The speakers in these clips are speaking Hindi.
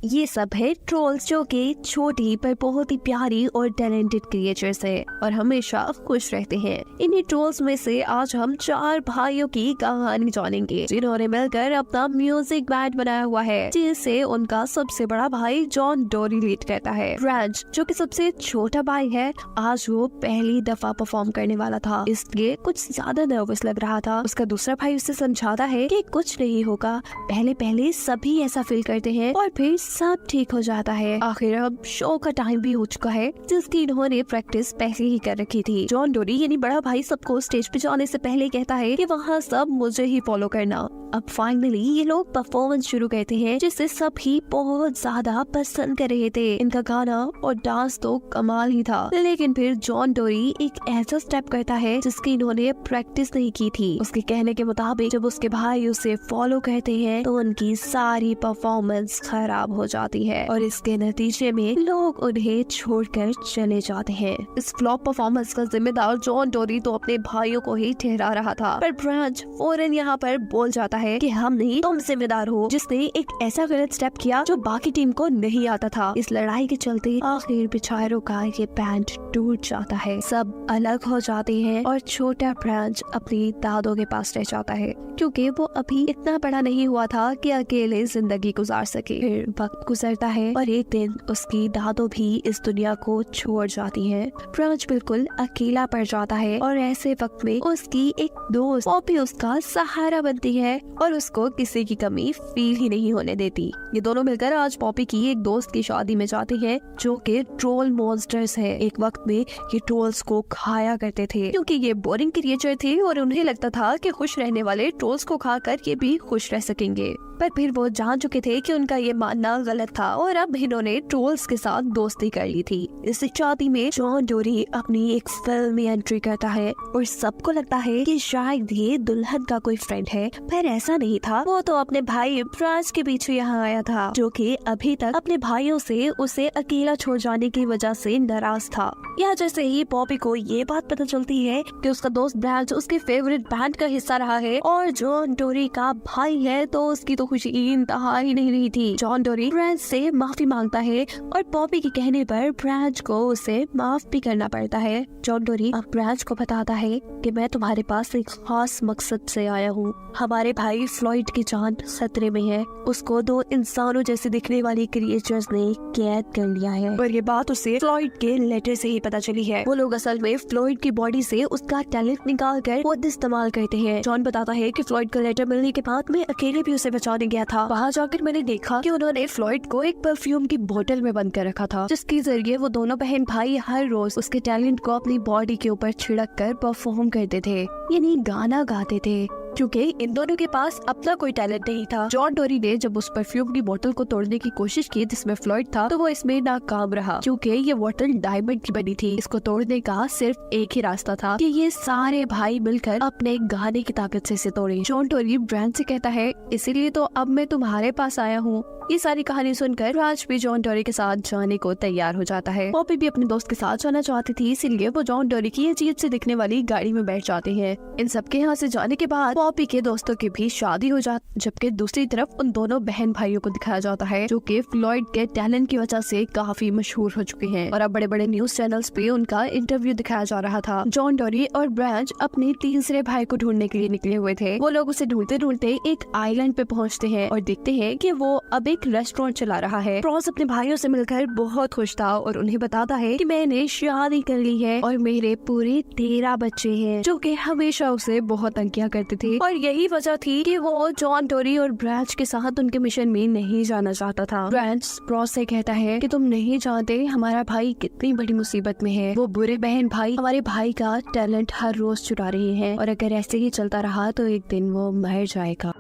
ये सब है ट्रोल्स, जो कि छोटी पर बहुत ही प्यारी और टैलेंटेड क्रिएचर्स है और हमेशा खुश रहते हैं। इन्हीं ट्रोल्स में से आज हम 4 भाइयों की कहानी जानेंगे जिन्होंने मिलकर अपना म्यूजिक बैंड बनाया हुआ है, जिसे उनका सबसे बड़ा भाई जॉन डोरी लीड करता है। ब्रांच, जो कि सबसे छोटा भाई है, आज वो पहली दफा परफॉर्म करने वाला था, इसलिए कुछ ज्यादा नर्वस लग रहा था। उसका दूसरा भाई उसे समझाता है कि कुछ नहीं होगा, पहले पहले सभी ऐसा फील करते हैं और फिर सब ठीक हो जाता है। आखिर अब शो का टाइम भी हो चुका है, जिसकी इन्होंने प्रैक्टिस पहले ही कर रखी थी। जॉन डोरी यानी बड़ा भाई सबको स्टेज पे जाने से पहले कहता है कि वहाँ सब मुझे ही फॉलो करना। अब फाइनली ये लोग परफॉर्मेंस शुरू करते हैं, जिसे सब ही बहुत ज्यादा पसंद कर रहे थे। इनका गाना और डांस तो कमाल ही था, लेकिन फिर जॉन डोरी एक ऐसा स्टेप करता है जिसकी इन्होंने प्रैक्टिस नहीं की थी। उसके कहने के मुताबिक जब उसके भाई उसे फॉलो करते हैं तो उनकी सारी परफॉर्मेंस खराब हो जाती है और इसके नतीजे में लोग उन्हें छोड़कर चले जाते हैं। इस फ्लॉप परफॉर्मेंस का जिम्मेदार जॉन डोरी तो अपने भाइयों को ही ठहरा रहा था, पर ब्रांच फौरन यहाँ पर बोल जाता है कि हम नहीं, तुम जिम्मेदार हो, जिसने एक ऐसा गलत स्टेप किया जो बाकी टीम को नहीं आता था। इस लड़ाई के चलते आखिर बेचारों का ये बैंड टूट जाता है, सब अलग हो जाते हैं और छोटा ब्रांच अपनी दादों के पास रह जाता है, क्योंकि वो अभी इतना बड़ा नहीं हुआ था कि अकेले जिंदगी गुजार सके। फिर वक्त गुजरता है और एक दिन उसकी दादों भी इस दुनिया को छोड़ जाती हैं। ब्रांच बिल्कुल अकेला पड़ जाता है और ऐसे वक्त में उसकी एक दोस्त पॉपी उसका सहारा बनती है और उसको किसी की कमी फील ही नहीं होने देती। ये दोनों मिलकर आज पॉपी की एक दोस्त की शादी में जाते हैं, जो कि ट्रोल मॉन्स्टर्स है। एक वक्त में ये ट्रोल्स को खाया करते थे, क्योंकि ये बोरिंग क्रिएचर थे और उन्हें लगता था कि खुश रहने वाले ट्रोल्स को खाकर ये भी खुश रह सकेंगे। पर फिर वो जान चुके थे कि उनका ये मानना गलत था और अब इन्होंने ट्रोल्स के साथ दोस्ती कर ली थी। इस शादी में जॉन डोरी अपनी एक फिल्म में एंट्री करता है और सबको लगता है कि शायद ये दुल्हन का कोई फ्रेंड है, पर ऐसा नहीं था। वो तो अपने भाई ब्रांच के पीछे यहाँ आया था, जो कि अभी तक अपने भाइयों से उसे अकेला छोड़ जाने की वजह से नाराज था। यहाँ जैसे ही पॉपी को ये बात पता चलती है कि उसका दोस्त ब्रांच उसके फेवरेट बैंड का हिस्सा रहा है और जॉन डोरी का भाई है, तो उसकी तो खुशी इंतहा ही नहीं रही थी। जॉन डोरी ब्रांच से माफी मांगता है और पॉपी के कहने पर ब्रांच को उसे माफ भी करना पड़ता है। जॉन डोरी अब ब्रांच को बताता है कि मैं तुम्हारे पास एक खास मकसद से आया हूँ। हमारे भाई फ्लॉयड की जान खतरे में है, उसको 2 इंसानों जैसे दिखने वाली क्रिएचर्स ने कैद कर लिया है और ये बात उसे फ्लॉयड के लेटर से ही पता चली है। वो लोग असल में फ्लॉयड की बॉडी से उसका टैलेंट निकाल कर खुद इस्तेमाल करते हैं। जॉन बताता है कि फ्लॉयड का लेटर मिलने के बाद मैं अकेले भी उसे बचाने गया था। वहाँ जाकर मैंने देखा कि उन्होंने फ्लॉयड को एक परफ्यूम की बोतल में बंद कर रखा था, जिसके जरिए वो दोनों बहन भाई हर रोज उसके टैलेंट को अपनी बॉडी के ऊपर छिड़क कर परफॉर्म करते थे, यानी गाना गाते थे, क्योंकि इन दोनों के पास अपना कोई टैलेंट नहीं था। जॉन डोरी ने जब उस परफ्यूम की बोतल को तोड़ने की कोशिश की जिसमें फ्लॉयड था, तो वो इसमें नाकाम रहा, क्योंकि ये बोतल डायमंड की बनी थी। इसको तोड़ने का सिर्फ एक ही रास्ता था कि ये सारे भाई मिलकर अपने गाने की ताकत से इसे तोड़े। जॉन डोरी ब्रांच से कहता है, इसीलिए तो अब मैं तुम्हारे पास आया हूँ। ये सारी कहानी सुनकर राज भी जॉन डोरी के साथ जाने को तैयार हो जाता है। पॉपी भी अपने दोस्त के साथ जाना चाहती थी, इसीलिए वो जॉन डोरी की अजीब से दिखने वाली गाड़ी में बैठ जाते हैं। इन सबके यहाँ से जाने के बाद पॉपी के दोस्तों की भी शादी हो जाती, जबकि दूसरी तरफ उन दोनों बहन भाइयों को दिखाया जाता है, जो कि फ्लॉयड के टैलेंट की वजह से काफी मशहूर हो चुके हैं और अब बड़े बड़े न्यूज चैनल्स पे उनका इंटरव्यू दिखाया जा रहा था। जॉन डोरी और ब्रांच अपने तीसरे भाई को ढूंढने के लिए निकले हुए थे। वो लोग उसे ढूंढते ढूंढते एक आइलैंड पे पहुँचते हैं और देखते हैं कि वो अब एक रेस्टोरेंट चला रहा है। रॉस अपने भाइयों से मिलकर बहुत खुश था और उन्हें बताता है कि मैंने शादी कर ली है और मेरे पूरे 13 बच्चे हैं, जो कि हमेशा उसे बहुत तंग किया करते थे और यही वजह थी कि वो जॉन डोरी और ब्रांच के साथ उनके मिशन में नहीं जाना चाहता था। ब्रांच रॉस से कहता है कि तुम नहीं जानते हमारा भाई कितनी बड़ी मुसीबत में है। वो बुरे बहन भाई हमारे भाई का टैलेंट हर रोज चुरा रहे हैं और अगर ऐसे ही चलता रहा तो एक दिन वो मर जाएगा।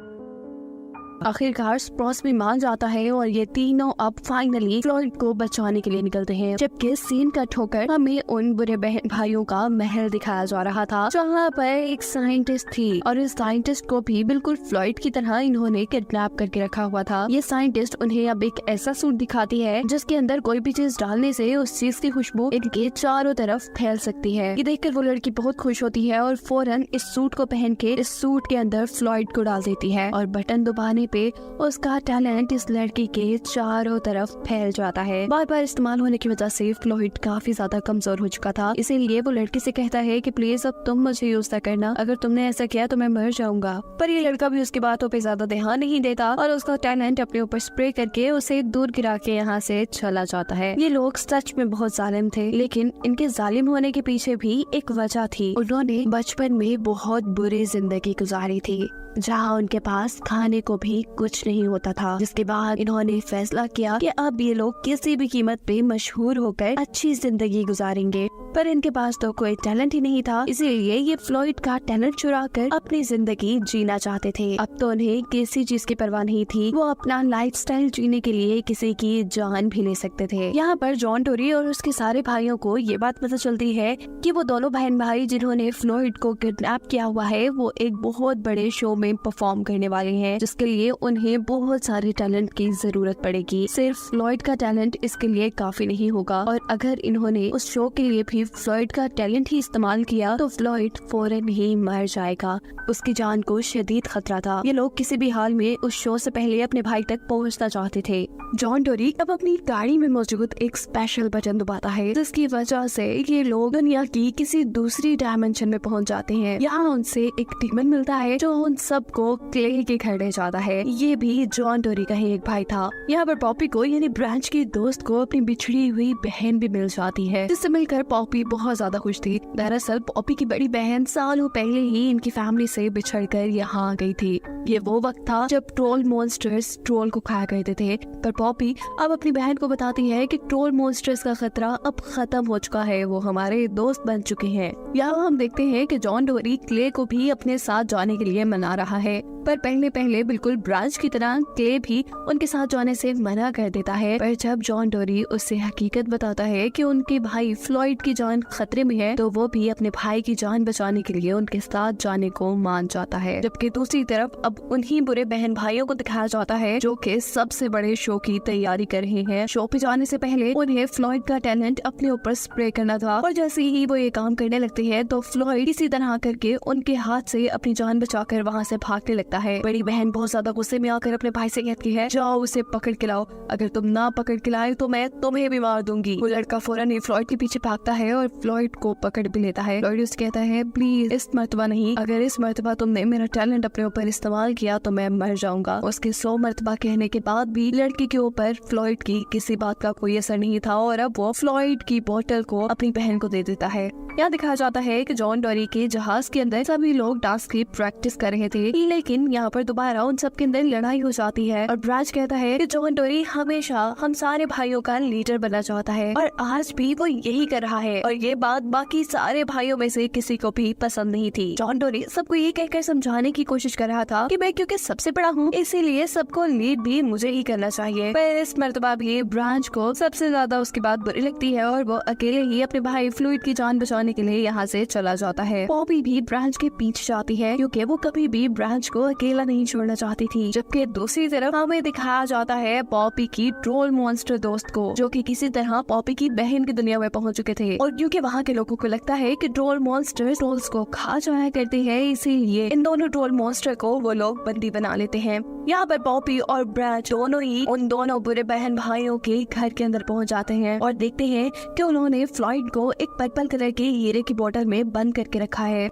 आखिरकार स्प्रॉस भी मान जाता है और ये तीनों अब फाइनली फ्लॉयड को बचाने के लिए निकलते हैं, जबकि सीन कट होकर हमें उन बुरे बहन भाइयों का महल दिखाया जा रहा था, जहाँ पर एक साइंटिस्ट थी और इस साइंटिस्ट को भी बिल्कुल फ्लॉयड की तरह इन्होंने किडनैप करके रखा हुआ था। ये साइंटिस्ट उन्हें अब एक ऐसा सूट दिखाती है जिसके अंदर कोई भी चीज डालने से उस चीज की खुशबू इनके चारों तरफ फैल सकती है। ये देखकर वो लड़की बहुत खुश होती है और फौरन इस सूट को पहन के इस सूट के अंदर फ्लॉयड को डाल देती है और बटन दबाने पे उसका टैलेंट इस लड़की के चारों तरफ फैल जाता है। बार बार इस्तेमाल होने की वजह से फ्लॉयड काफी ज्यादा कमजोर हो चुका था, इसीलिए वो लड़की से कहता है कि प्लीज अब तुम मुझे यूज ना करना, अगर तुमने ऐसा किया तो मैं मर जाऊंगा। पर ये लड़का भी उसकी बातों पे ज्यादा ध्यान नहीं देता और उसका टैलेंट अपने ऊपर स्प्रे करके उसे दूर गिरा के यहाँ से चला जाता है। ये लोग सच में बहुत जालिम थे, लेकिन इनके जालिम होने के पीछे भी एक वजह थी। उन्होंने बचपन में बहुत बुरी जिंदगी गुजारी थी, जहाँ उनके पास खाने को भी कुछ नहीं होता था, जिसके बाद इन्होंने फैसला किया कि अब ये लोग किसी भी कीमत पे मशहूर होकर अच्छी जिंदगी गुजारेंगे। पर इनके पास तो कोई टैलेंट ही नहीं था, इसीलिए ये फ्लॉयड का टैलेंट चुरा कर अपनी जिंदगी जीना चाहते थे। अब तो उन्हें किसी चीज की परवाह नहीं थी, वो अपना लाइफस्टाइल जीने के लिए किसी की जान भी ले सकते थे। यहाँ पर जॉन टोरी और उसके सारे भाइयों को ये बात पता चलती है कि वो दोनों बहन भाई जिन्होंने फ्लॉयड को किडनैप किया हुआ है, वो एक बहुत बड़े शो में परफॉर्म करने वाले हैं, जिसके लिए उन्हें बहुत सारे टैलेंट की जरूरत पड़ेगी। सिर्फ फ्लॉयड का टैलेंट इसके लिए काफी नहीं होगा, और अगर इन्होंने उस शो के लिए भी फ्लॉयड का टैलेंट ही इस्तेमाल किया तो फ्लॉयड फौरन ही मर जाएगा। उसकी जान को शदीद खतरा था। ये लोग किसी भी हाल में उस शो से पहले अपने भाई तक पहुंचना चाहते थे। जॉन टोरी अब अपनी गाड़ी में मौजूद एक स्पेशल बटन दबाता है, जिसकी वजह से ये लोग दुनिया की किसी दूसरी डायमेंशन में पहुंच जाते हैं। यहाँ उनसे एक डीमन मिलता है जो उन सबको क्ले के घर ले जाता है। ये भी जॉन टोरी का ही एक भाई था। यहाँ पर पॉपी को यानी ब्रांच की दोस्त को अपनी बिछड़ी हुई बहन भी मिल जाती है, जिससे मिलकर पॉपी बहुत ज्यादा खुश थी। दरअसल पॉपी की बड़ी बहन सालों पहले ही इनकी फैमिली से बिछड़कर यहाँ आ गई थी। ये वो वक्त था जब ट्रोल मॉन्स्टर्स ट्रोल को खाया करते थे, पर पॉपी अब अपनी बहन को बताती है कि ट्रोल मॉन्स्टर्स का खतरा अब खत्म हो चुका है, वो हमारे दोस्त बन चुके हैं। यहाँ हम देखते हैं कि जॉन टोरी क्ले को भी अपने साथ जाने के लिए मना रहा है, पर पहले बिल्कुल ब्रांच की तरह क्ले भी उनके साथ जाने से मना कर देता है। पर जब जॉन टोरी उससे हकीकत बताता है कि उनके भाई फ्लॉयड की जान खतरे में है, तो वो भी अपने भाई की जान बचाने के लिए उनके साथ जाने को मान जाता है। जबकि दूसरी तरफ अब उन्हीं बुरे बहन भाइयों को दिखाया जाता है जो कि सबसे बड़े शो की तैयारी कर रहे हैं। शो पे जाने से पहले उन्हें फ्लॉयड का टैलेंट अपने ऊपर स्प्रे करना था, और जैसे ही वो ये काम करने लगते हैं तो फ्लॉयड इसी तरह करके उनके हाथ से अपनी जान बचाकर वहाँ से भागने लगता है। बड़ी बहन बहुत ज्यादा गुस्से में आकर अपने भाई से कहती है, जाओ उसे पकड़ के लाओ, अगर तुम ना पकड़ के लाए तो मैं तुम्हें भी मार दूंगी। वो लड़का फौरन ही फ्लॉयड के पीछे भागता है और फ्लॉयड को पकड़ भी लेता है। फ्लॉयड उससे कहता है, प्लीज इस मर्तबा नहीं, अगर इस मर्तबा तुमने मेरा टैलेंट अपने ऊपर इस्तेमाल किया तो मैं मर जाऊंगा। उसके 100 मर्तबा कहने के बाद भी लड़की के ऊपर फ्लॉयड की किसी बात का कोई असर नहीं था, और अब वो फ्लॉयड की बोतल को अपनी बहन को दे देता है। यहाँ दिखाया जाता है कि जॉन टोरी के जहाज के अंदर सभी लोग डांस की प्रैक्टिस कर रहे थे, लेकिन यहाँ पर दोबारा उन सब के अंदर लड़ाई हो जाती है और ब्रांच कहता है कि जॉन टोरी हमेशा हम सारे भाइयों का लीडर बनना चाहता है और आज भी वो यही कर रहा है, और ये बात बाकी सारे भाइयों में से किसी को भी पसंद नहीं थी। जॉन टोरी सबको ये कहकर समझाने की कोशिश कर रहा था कि मैं क्योंकि सबसे बड़ा हूँ इसीलिए सबको लीड भी मुझे ही करना चाहिए, पर इस मर्तबा भी ब्रांच को सबसे ज्यादा उसकी बात बुरी लगती है और वो अकेले ही अपने भाई फ्लूइड की जान बचाने के लिए यहाँ से चला जाता है। पॉपी भी ब्रांच के पीछे जाती है क्योंकि वो कभी भी ब्रांच को अकेला नहीं छोड़ना चाहती थी। जबकि दूसरी तरफ हमें दिखाया जाता है पॉपी की ट्रोल मॉन्स्टर दोस्त को, जो कि किसी तरह पॉपी की बहन की दुनिया में पहुंच चुके थे, और क्योंकि वहाँ के लोगों को लगता है कि ट्रोल मॉन्स्टर ट्रोल्स को खा जाया करते हैं, इसीलिए इन दोनों ट्रोल मॉन्स्टर को वो लोग बंदी बना लेते हैं। यहाँ पर पॉपी और ब्रांच दोनों ही उन दोनों बुरे बहन भाइयों के घर के अंदर पहुंच जाते हैं और देखते हैं कि उन्होंने फ्लॉयड को एक पर्पल कलर के हीरे की बोतल में बंद करके रखा है।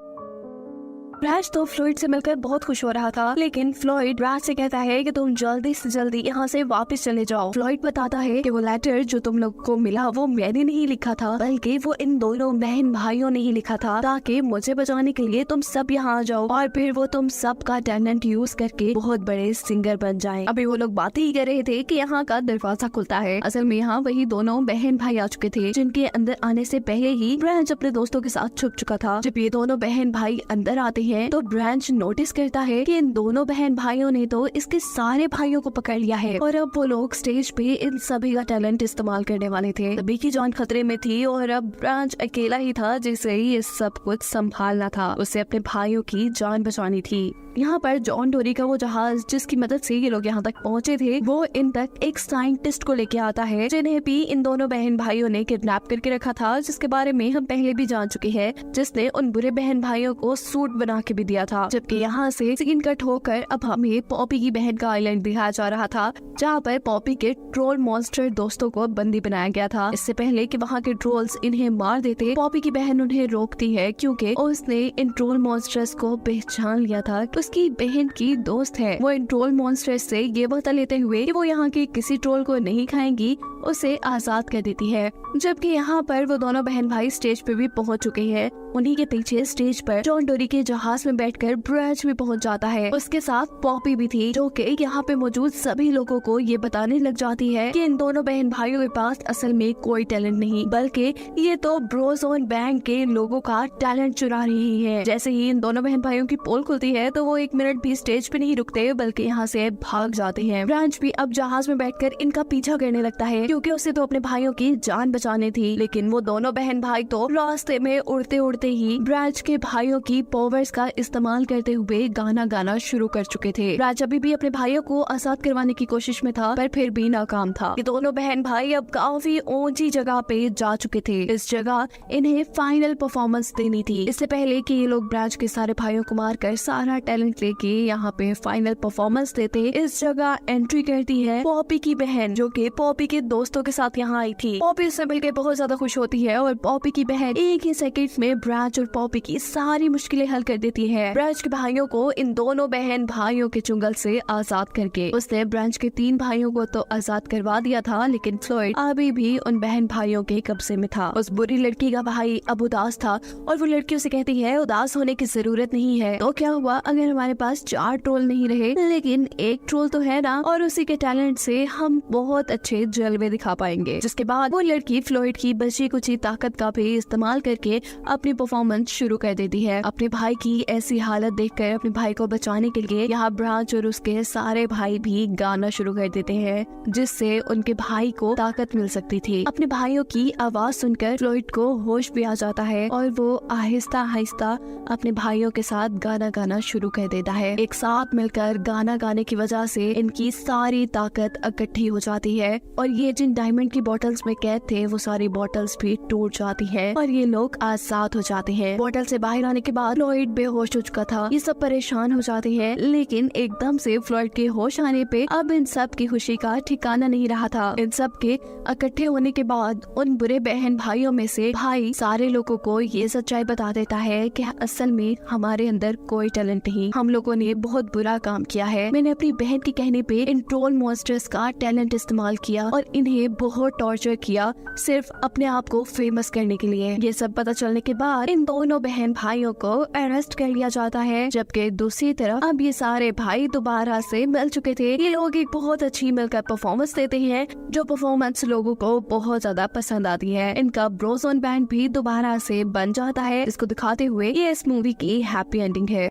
ब्रांच तो फ्लॉयड से मिलकर बहुत खुश हो रहा था, लेकिन फ्लॉयड ब्रांच से कहता है कि तुम जल्दी से जल्दी यहाँ से वापस चले जाओ। फ्लॉयड बताता है कि वो लेटर जो तुम लोग को मिला वो मैंने नहीं लिखा था, बल्कि वो इन दोनों बहन भाइयों ने ही लिखा था, ताकि मुझे बचाने के लिए तुम सब यहाँ आ जाओ और फिर वो तुम सब का टैलेंट यूज करके बहुत बड़े सिंगर बन जाए। अभी वो लोग बातें ही कर रहे थे कि यहाँ का दरवाजा खुलता है। असल में यहाँ वही दोनों बहन भाई आ चुके थे, जिनके अंदर आने से पहले ही ब्रांच अपने दोस्तों के साथ छुप चुका था। जब ये दोनों बहन भाई अंदर आते हैं तो ब्रांच नोटिस करता है कि इन दोनों बहन भाइयों ने तो इसके सारे भाइयों को पकड़ लिया है, और अब वो लोग स्टेज पे इन सभी का टैलेंट इस्तेमाल करने वाले थे। सभी की जान खतरे में थी और अब ब्रांच अकेला ही था जिसे ये सब कुछ संभालना था, उसे अपने भाइयों की जान बचानी थी। यहाँ पर जॉन टोरी का वो जहाज जिसकी मदद से ये लोग यहाँ तक पहुँचे थे, वो इन तक एक साइंटिस्ट को लेके आता है, जिन्हें भी इन दोनों बहन भाइयों ने किडनैप करके रखा था, जिसके बारे में हम पहले भी जान चुके हैं, जिसने उन बुरे बहन भाइयों को सूट बना के भी दिया था। जबकि यहाँ से सीन कट होकर अब हमें पॉपी की बहन का आइलैंड दिखाया जा रहा था, जहाँ पर पॉपी के ट्रोल मॉन्स्टर दोस्तों को बंदी बनाया गया था। इससे पहले कि वहाँ के ट्रोल्स इन्हें मार देते, पॉपी की बहन उन्हें रोकती है क्योंकि उसने इन ट्रोल मॉन्स्टर्स को पहचान लिया था। उसकी बहन की दोस्त है। वो इन ट्रोल मॉन्स्टर्स से ये वचन लेते हुए कि वो यहाँ के किसी ट्रोल को नहीं खाएंगी, उसे आजाद कर देती है। जबकि यहाँ पर वो दोनों बहन भाई स्टेज पे भी पहुँच चुके हैं। उन्हीं के पीछे स्टेज पर जॉन डोरी के जहाज में बैठकर ब्रैज भी पहुंच जाता है। उसके साथ पॉपी भी थी, जो कि यहाँ पे मौजूद सभी लोगों को ये बताने लग जाती है कि इन दोनों बहन भाइयों के पास असल में कोई टैलेंट नहीं, बल्कि ये तो ब्रोजोन बैंक के लोगों का टैलेंट चुरा रही है। जैसे ही इन दोनों बहन भाइयों की पोल खुलती है तो वो 1 मिनट भी स्टेज पे नहीं रुकते, बल्कि यहाँ से भाग जाते हैं। ब्रैज भी अब जहाज में बैठकर इनका पीछा करने लगता है, क्योंकि उसे तो अपने भाइयों की जान बचानी थी। लेकिन वो दोनों बहन भाई तो रास्ते में उड़ते उड़ते ही ब्रैज के भाइयों की पावर्स का इस्तेमाल करते हुए गाना गाना शुरू कर चुके थे। ब्रैज अभी भी अपने भाइयों को आजाद करवाने की कोशिश में था, पर फिर भी नाकाम था। ये दोनों बहन भाई अब काफी ऊंची जगह पे जा चुके थे। इस जगह इन्हें फाइनल परफॉर्मेंस देनी थी। इससे पहले कि ये लोग ब्रैज के सारे भाइयों को मारकर सारा टैलेंट लेके यहाँ पे फाइनल परफॉर्मेंस देते, इस जगह एंट्री करती है पॉपी की बहन, जो कि पॉपी के दोस्तों के साथ यहाँ आई थी। पॉपी उससे मिलकर बहुत ज्यादा खुश होती है और पॉपी की बहन एक ही सेकंड में ब्रैज और पॉपी की सारी मुश्किलें हल कर देती है। ब्रैज के भाइयों को इन दोनों बहन भाइयों के चुंगल से आजाद करके उसने ब्रैज के 3 भाइयों को तो आजाद करवा दिया था, लेकिन फ्लॉयड अभी भी उन बहन भाइयों के कब्जे में था। उस बुरी लड़की का भाई अब उदास था और वो लड़की उसे कहती है उदास होने की जरूरत नहीं है। तो क्या हुआ अगर हमारे पास 4 ट्रोल नहीं रहे, लेकिन एक ट्रोल तो है ना, और उसी के टैलेंट से हम बहुत अच्छे जलवे दिखा पाएंगे। जिसके बाद वो लड़की फ्लॉयड की बची कुची ताकत का भी इस्तेमाल करके अपनी परफॉर्मेंस शुरू कर देती है। अपने भाई की ऐसी हालत देखकर अपने भाई को बचाने के लिए यहाँ ब्रैज और उसके सारे भाई भी गाना शुरू कर देते हैं, जिससे उनके भाई को ताकत मिल सकती थी। अपने भाइयों की आवाज सुनकर फ्लॉयड को होश भी आ जाता है और वो आहिस्ता आहिस्ता अपने भाइयों के साथ गाना गाना शुरू कर देता है। एक साथ मिलकर गाना गाने की वजह से इनकी सारी ताकत इकट्ठी हो जाती है और ये जिन डायमंड की बॉटल्स में कैद थे वो सारी बॉटल्स भी टूट जाती है और ये लोग आजाद हो जाते हैं। बॉटल से बाहर आने के बाद फ्लॉयड बेहोश हो चुका था। ये सब परेशान हो जाते हैं, लेकिन एकदम से फ्लॉयड के होश आने पे अब इन सब की खुशी का ठिकाना नहीं रहा था। इन सब के इकट्ठे होने के बाद उन बुरे बहन भाइयों में से भाई सारे लोगों को ये सच्चाई बता देता है कि असल में हमारे अंदर कोई टैलेंट नहीं, हम लोगों ने बहुत बुरा काम किया है। मैंने अपनी बहन के कहने पे इन ट्रोल मॉन्स्टर्स का टैलेंट इस्तेमाल किया और इन्हें बहुत टॉर्चर किया सिर्फ अपने आप को फेमस करने के लिए। ये सब पता चलने के बाद इन दोनों बहन भाइयों को अरेस्ट कर लिया जाता है, जबकि दूसरी तरफ अब ये सारे भाई दोबारा से मिल चुके थे। ये लोग एक बहुत अच्छी मिलकर परफॉर्मेंस देते हैं, जो परफॉर्मेंस लोगों को बहुत ज्यादा पसंद आती है। इनका ब्रोजोन बैंड भी दोबारा से बन जाता है, इसको दिखाते हुए ये इस मूवी की हैप्पी एंडिंग है।